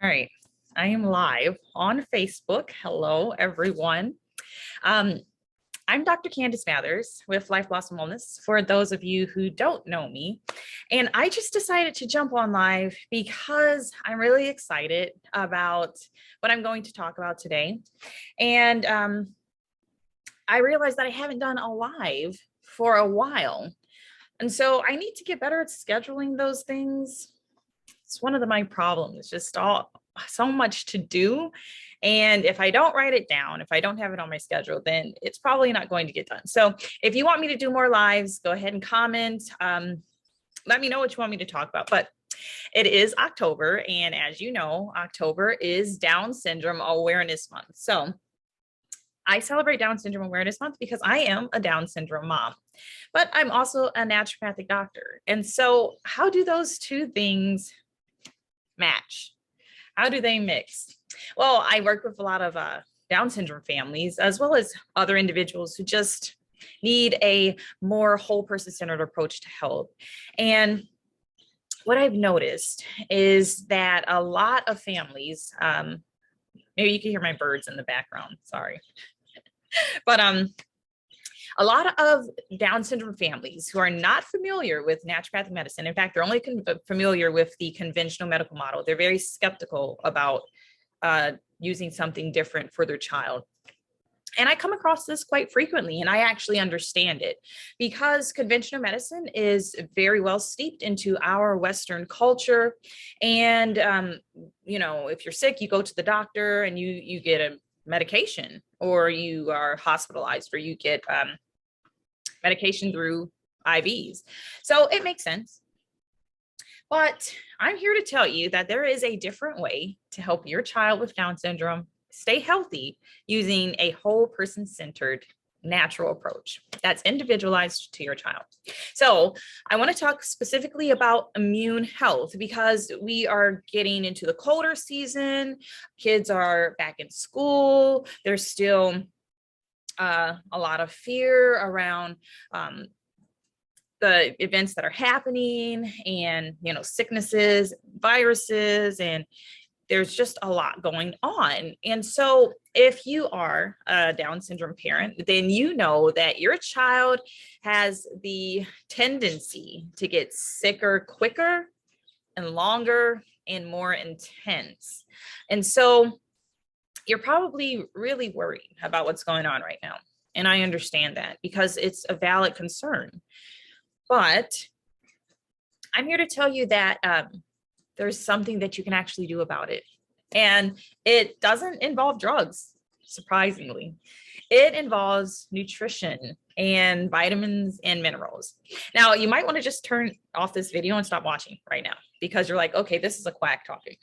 All right, I am live on Facebook. Hello, everyone. Um, I'm Dr. Candace Mathers with Life Blossom Wellness, for those of you who don't know me. And I just decided to jump on live because I'm really excited about what I'm going to talk about today. And I realized that I haven't done a live for a while. And so I need to get better at scheduling those things. It's one of my problems. It's just so much to do. And if I don't write it down, if I don't have it on my schedule, then it's probably not going to get done. So if you want me to do more lives, go ahead and comment. Let me know what you want me to talk about. But it is October. And as you know, October is Down Syndrome Awareness Month. So I celebrate Down Syndrome Awareness Month because I am a Down syndrome mom, but I'm also a naturopathic doctor. And so how do those two things match? How do they mix? Well, I work with a lot of Down syndrome families, as well as other individuals who just need a more whole person centered approach to health. And what I've noticed is that a lot of families, maybe you can hear my birds in the background, sorry. But a lot of Down syndrome families who are not familiar with naturopathic medicine, in fact, they're only familiar with the conventional medical model. They're very skeptical about using something different for their child. And I come across this quite frequently, and I actually understand it because conventional medicine is very well steeped into our Western culture. And, if you're sick, you go to the doctor and you get a medication, or you are hospitalized, or you get medication through IVs. So it makes sense. But I'm here to tell you that there is a different way to help your child with Down syndrome stay healthy using a whole person centered natural approach that's individualized to your child. So I want to talk specifically about immune health because we are getting into the colder season. Kids are back in school. There's still a lot of fear around the events that are happening, and sicknesses, viruses, and there's just a lot going on. And so if you are a Down syndrome parent, then you know that your child has the tendency to get sicker quicker and longer and more intense. And so you're probably really worried about what's going on right now. And I understand that because it's a valid concern. But I'm here to tell you that there's something that you can actually do about it. And it doesn't involve drugs, surprisingly. It involves nutrition and vitamins and minerals. Now, you might want to just turn off this video and stop watching right now because you're like, okay, this is a quack talking.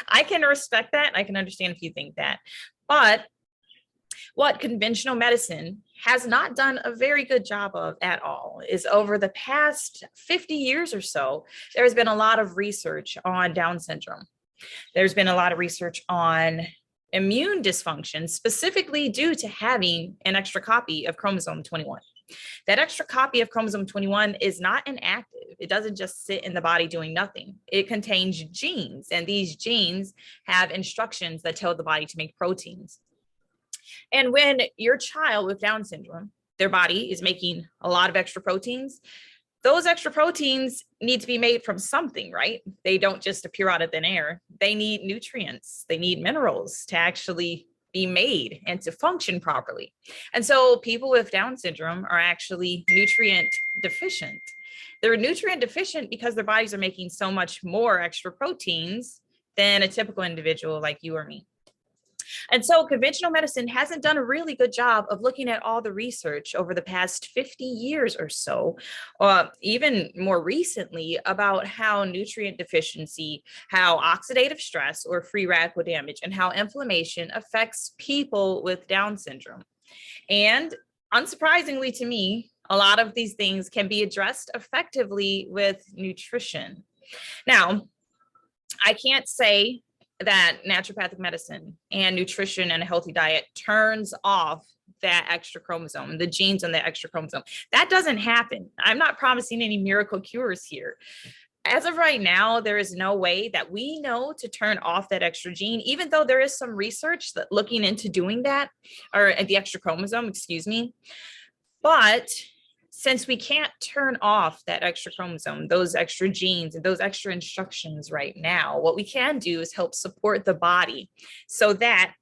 I can respect that. I can understand if you think that. But what conventional medicine has not done a very good job of at all is over the past 50 years or so, there's been a lot of research on Down syndrome. There's been a lot of research on immune dysfunction, specifically due to having an extra copy of chromosome 21. That extra copy of chromosome 21 is not inactive. It doesn't just sit in the body doing nothing. It contains genes, and these genes have instructions that tell the body to make proteins. And when your child with Down syndrome, their body is making a lot of extra proteins, those extra proteins need to be made from something, right? They don't just appear out of thin air. They need nutrients. They need minerals to actually be made and to function properly. And so people with Down syndrome are actually nutrient deficient. They're nutrient deficient because their bodies are making so much more extra proteins than a typical individual like you or me. And so conventional medicine hasn't done a really good job of looking at all the research over the past 50 years or so, even more recently, about how nutrient deficiency, how oxidative stress or free radical damage, and how inflammation affects people with Down syndrome. And unsurprisingly to me, a lot of these things can be addressed effectively with nutrition. Now, I can't say that naturopathic medicine and nutrition and a healthy diet turns off that extra chromosome, the genes on the extra chromosome. That doesn't happen. I'm not promising any miracle cures here. As of right now, there is no way that we know to turn off that extra gene, even though there is some research that looking into doing that, or the extra chromosome, excuse me. But since we can't turn off that extra chromosome, those extra genes and those extra instructions right now, what we can do is help support the body so that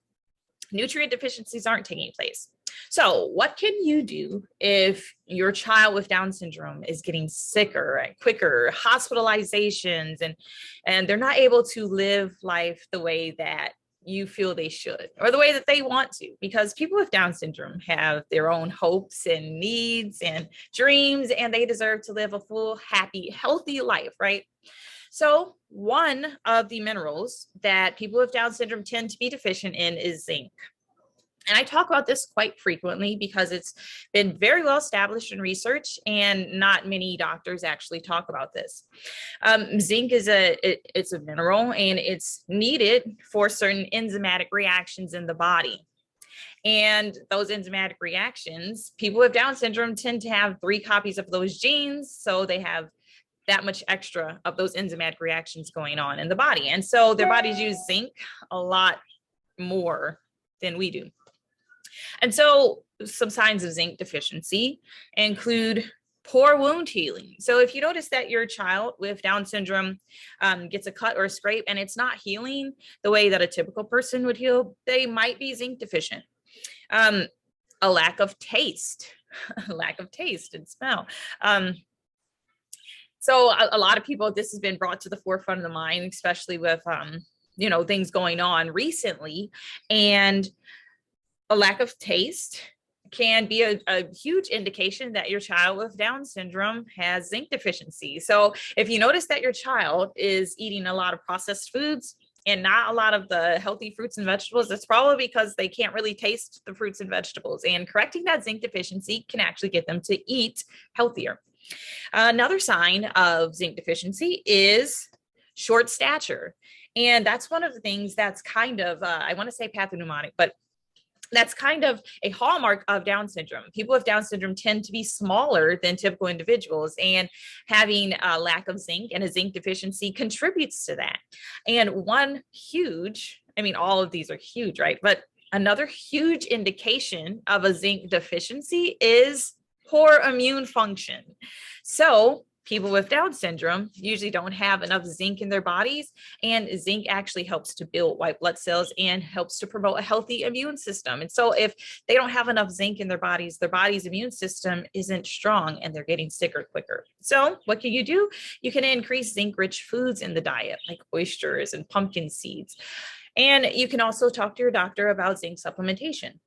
nutrient deficiencies aren't taking place. So what can you do if your child with Down syndrome is getting sicker and quicker, hospitalizations, and they're not able to live life the way that you feel they should, or the way that they want to? Because people with Down syndrome have their own hopes and needs and dreams, and they deserve to live a full, happy, healthy life, right? So one of the minerals that people with Down syndrome tend to be deficient in is zinc. And I talk about this quite frequently because it's been very well established in research, and not many doctors actually talk about this. Zinc is it's a mineral, and it's needed for certain enzymatic reactions in the body. And those enzymatic reactions, people with Down syndrome tend to have 3 copies of those genes. So they have that much extra of those enzymatic reactions going on in the body. And so their bodies use zinc a lot more than we do. And so some signs of zinc deficiency include poor wound healing. So if you notice that your child with Down syndrome gets a cut or a scrape and it's not healing the way that a typical person would heal, they might be zinc deficient. A lack of taste, lack of taste and smell. So a lot of people, this has been brought to the forefront of the mind, especially with, things going on recently. And a lack of taste can be a huge indication that your child with Down syndrome has zinc deficiency. So if you notice that your child is eating a lot of processed foods and not a lot of the healthy fruits and vegetables, it's probably because they can't really taste the fruits and vegetables. And correcting that zinc deficiency can actually get them to eat healthier. Another sign of zinc deficiency is short stature. And that's one of the things that's kind of, I want to say pathognomonic, but that's kind of a hallmark of Down syndrome. People with Down syndrome tend to be smaller than typical individuals, and having a lack of zinc and a zinc deficiency contributes to that. And one huge, all of these are huge, right? But another huge indication of a zinc deficiency is poor immune function. So people with Down syndrome usually don't have enough zinc in their bodies, and zinc actually helps to build white blood cells and helps to promote a healthy immune system. And so if they don't have enough zinc in their body's immune system isn't strong, and they're getting sicker quicker. So what can you do? You can increase zinc-rich foods in the diet, like oysters and pumpkin seeds. And you can also talk to your doctor about zinc supplementation.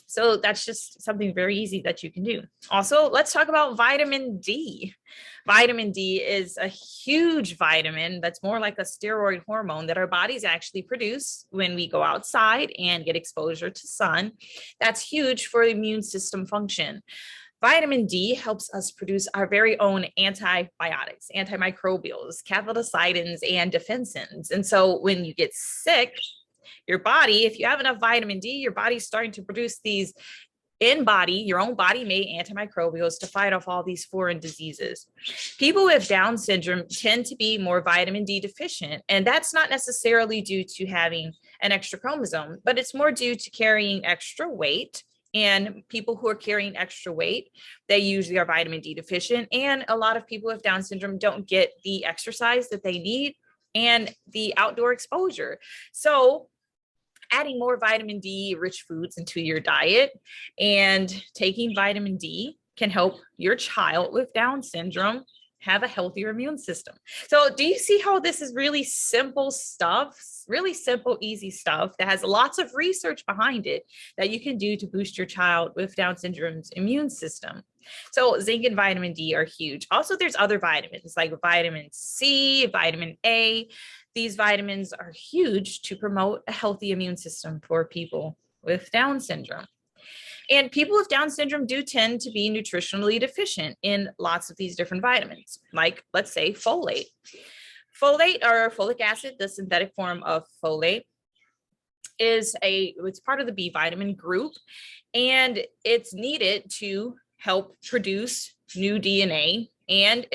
So that's just something very easy that you can do. Also, let's talk about vitamin D. Vitamin D is a huge vitamin that's more like a steroid hormone that our bodies actually produce when we go outside and get exposure to sun. That's huge for immune system function. Vitamin D helps us produce our very own antibiotics, antimicrobials, cathelicidins, and defensins. And so when you get sick, your body, if you have enough vitamin D, your body's starting to produce these your own body made antimicrobials to fight off all these foreign diseases. People with Down syndrome tend to be more vitamin D deficient, and that's not necessarily due to having an extra chromosome, but it's more due to carrying extra weight. And people who are carrying extra weight, they usually are vitamin D deficient. And a lot of people with Down syndrome don't get the exercise that they need and the outdoor exposure. So adding more vitamin D rich foods into your diet and taking vitamin D can help your child with Down syndrome have a healthier immune system. So do you see how this is really simple stuff, really simple, easy stuff that has lots of research behind it that you can do to boost your child with Down syndrome's immune system? So zinc and vitamin D are huge. Also, there's other vitamins like vitamin C, vitamin A. These vitamins are huge to promote a healthy immune system for people with Down syndrome. And people with Down syndrome do tend to be nutritionally deficient in lots of these different vitamins, like, let's say, folate. Folate, or folic acid, the synthetic form of folate, it's part of the B vitamin group, and it's needed to help produce new DNA and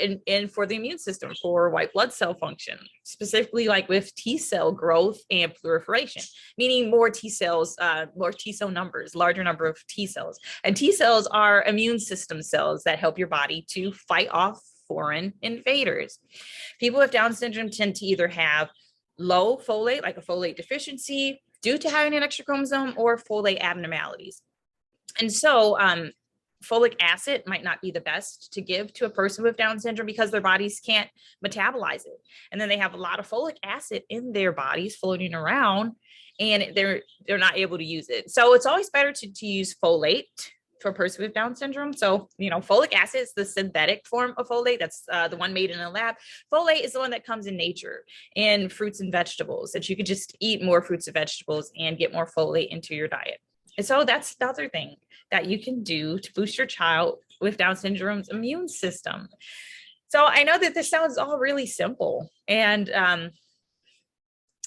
for the immune system, for white blood cell function, specifically like with T cell growth and proliferation, meaning more T cells, more T cell numbers, larger number of T cells. And T cells are immune system cells that help your body to fight off foreign invaders. People with Down syndrome tend to either have low folate, like a folate deficiency due to having an extra chromosome, or folate abnormalities. And so folic acid might not be the best to give to a person with Down syndrome because their bodies can't metabolize it. And then they have a lot of folic acid in their bodies floating around, and they're not able to use it. So it's always better to use folate for a person with Down syndrome. So, folic acid is the synthetic form of folate. That's the one made in a lab. Folate is the one that comes in nature, in fruits and vegetables, that you could just eat more fruits and vegetables and get more folate into your diet. And so that's the other thing that you can do to boost your child with Down syndrome's immune system. So I know that this sounds all really simple, and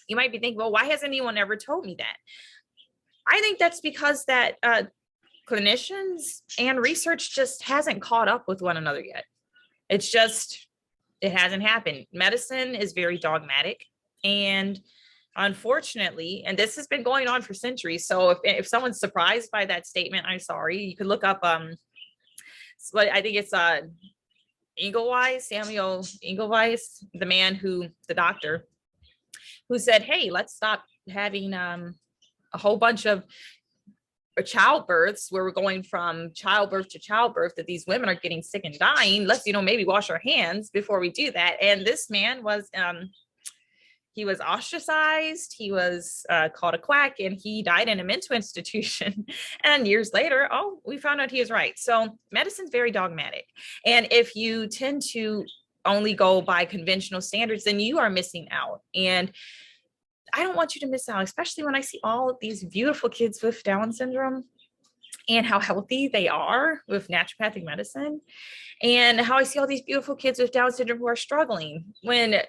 you might be thinking, well, why hasn't anyone ever told me that? I think that's because that clinicians and research just hasn't caught up with one another yet. It hasn't happened. Medicine is very dogmatic, and unfortunately, and this has been going on for centuries. So if someone's surprised by that statement, I'm sorry. You could look up, I think it's Samuel Inglewise, the doctor who said, hey, let's stop having a whole bunch of childbirths where we're going from childbirth to childbirth, that these women are getting sick and dying. Let's, maybe wash our hands before we do that. And this man was, he was ostracized. He was called a quack, and he died in a mental institution. And years later, we found out he was right. So medicine's very dogmatic. And if you tend to only go by conventional standards, then you are missing out. And I don't want you to miss out, especially when I see all of these beautiful kids with Down syndrome and how healthy they are with naturopathic medicine, and how I see all these beautiful kids with Down syndrome who are struggling when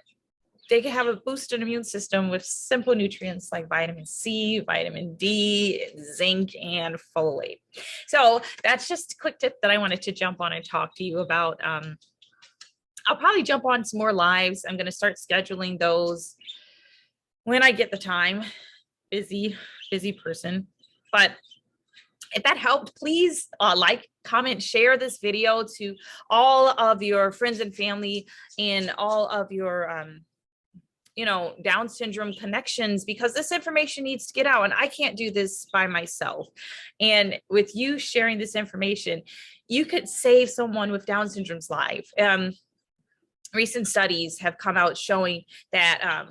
they can have a boosted immune system with simple nutrients like vitamin C, vitamin D, zinc, and folate. So that's just a quick tip that I wanted to jump on and talk to you about. I'll probably jump on some more lives. I'm going to start scheduling those when I get the time. Busy person. But if that helped, please like, comment, share this video to all of your friends and family and all of your Down syndrome connections, because this information needs to get out, and I can't do this by myself. And with you sharing this information, you could save someone with Down syndrome's life. Recent studies have come out showing that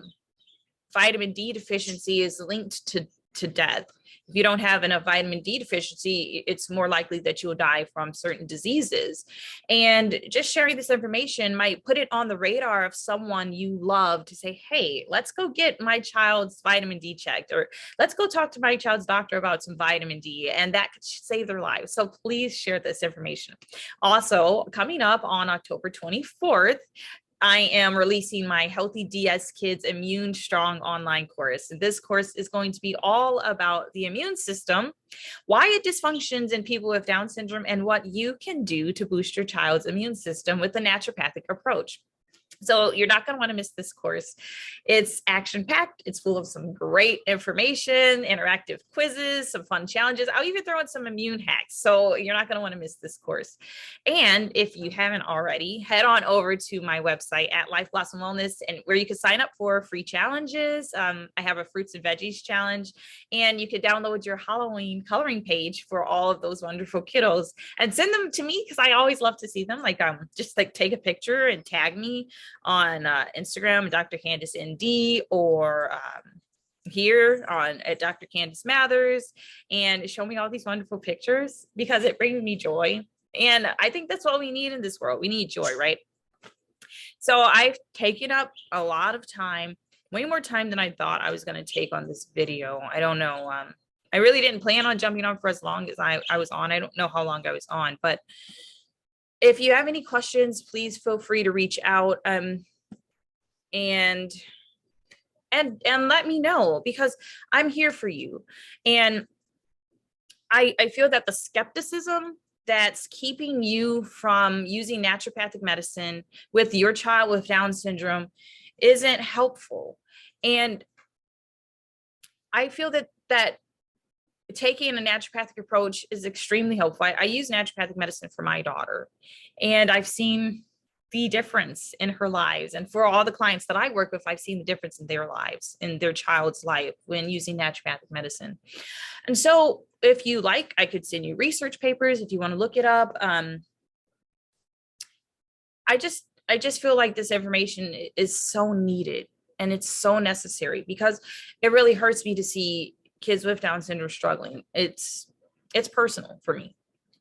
vitamin D deficiency is linked to death. If you don't have enough vitamin D deficiency, it's more likely that you'll die from certain diseases. And just sharing this information might put it on the radar of someone you love to say, hey, let's go get my child's vitamin D checked, or let's go talk to my child's doctor about some vitamin D, and that could save their lives. So please share this information. Also, coming up on October 24th, I am releasing my Healthy DS Kids Immune Strong online course. And this course is going to be all about the immune system, why it dysfunctions in people with Down syndrome, and what you can do to boost your child's immune system with the naturopathic approach. So you're not going to want to miss this course. It's action-packed. It's full of some great information, interactive quizzes, some fun challenges. I'll even throw in some immune hacks. So you're not going to want to miss this course. And if you haven't already, head on over to my website at Life Blossom Wellness, and where you can sign up for free challenges. I have a fruits and veggies challenge, and you could download your Halloween coloring page for all of those wonderful kiddos and send them to me, because I always love to see them. Just take a picture and tag me on Instagram, Dr. Candace ND, or here at Dr. Candace Mathers, and show me all these wonderful pictures, because it brings me joy. And I think that's what we need in this world. We need joy, right? So I've taken up a lot of time, way more time than I thought I was going to take on this video. I don't know. I really didn't plan on jumping on for as long as I was on. I don't know how long I was on, but if you have any questions, please feel free to reach out and let me know, because I'm here for you. And I feel that the skepticism that's keeping you from using naturopathic medicine with your child with Down syndrome isn't helpful. And I feel that taking a naturopathic approach is extremely helpful. I use naturopathic medicine for my daughter, and I've seen the difference in her lives. And for all the clients that I work with, I've seen the difference in their lives, in their child's life when using naturopathic medicine. And so if you like, I could send you research papers if you want to look it up. I just feel like this information is so needed and it's so necessary, because it really hurts me to see kids with Down syndrome struggling. It's personal for me.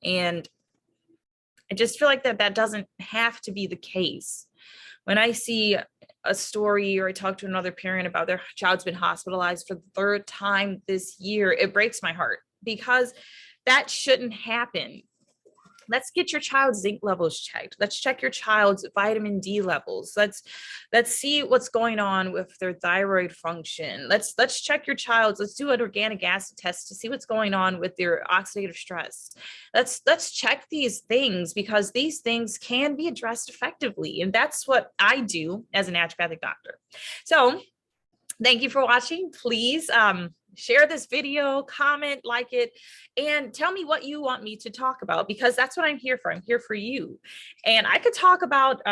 And I just feel like that doesn't have to be the case. When I see a story or I talk to another parent about their child's been hospitalized for the third time this year, it breaks my heart, because that shouldn't happen. Let's get your child's zinc levels checked. Let's check your child's vitamin D levels. Let's see what's going on with their thyroid function. Let's check your child's. Let's do an organic acid test to see what's going on with their oxidative stress. Let's check these things, because these things can be addressed effectively. And that's what I do as a naturopathic doctor. So thank you for watching. Please share this video, comment, like it, and tell me what you want me to talk about, because that's what I'm here for. I'm here for you. And I could talk about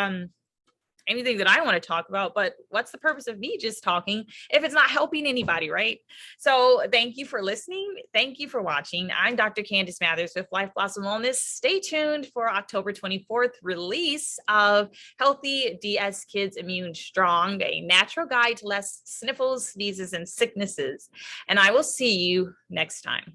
anything that I want to talk about, but what's the purpose of me just talking if it's not helping anybody, right? So thank you for listening. Thank you for watching. I'm Dr. Candice Mathers with Life Blossom Wellness. Stay tuned for October 24th release of Healthy DS Kids Immune Strong, a natural guide to less sniffles, sneezes, and sicknesses. And I will see you next time.